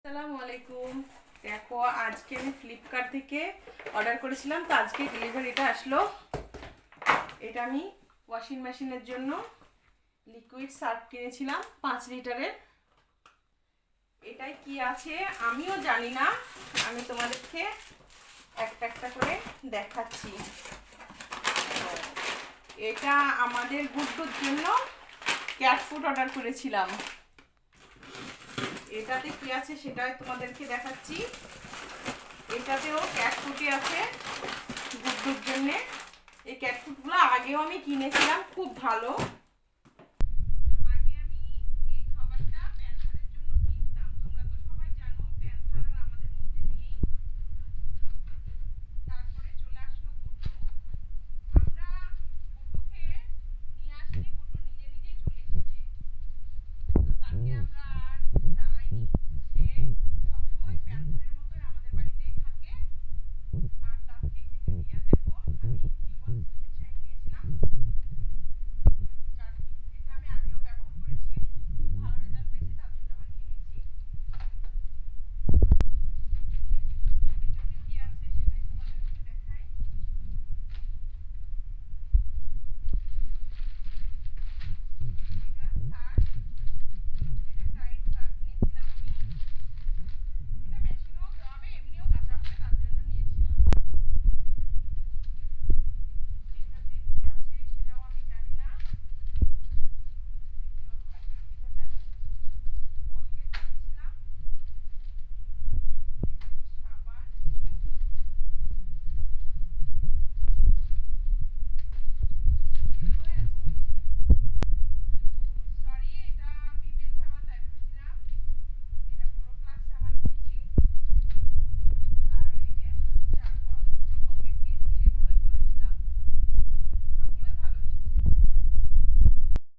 আসসালামু আলাইকুম। দেখো আজকে আমি ফ্লিপকার্ট থেকে অর্ডার করেছিলাম, তো আজকে ডেলিভারিটা আসলো। এটা আমি ওয়াশিং মেশিনের জন্য লিকুইড সার্ফ কিনেছিলাম 5 লিটারের। এটাই কি আছে আমিও জানি না, আমি তোমাদেরকে একটা একটা করে দেখাচ্ছি। এটা আমাদের গুড্ডুর জন্য ক্যাট ফুড অর্ডার করেছিলাম। এটাতে কি আছে সেটাই তোমাদেরকে দেখাচ্ছি। এটাতেও ক্যাট ফুডই আছে গুড্ডুর জন্যে। এই ক্যাট ফুডগুলো আগেও আমি কিনেছিলাম, খুব ভালো।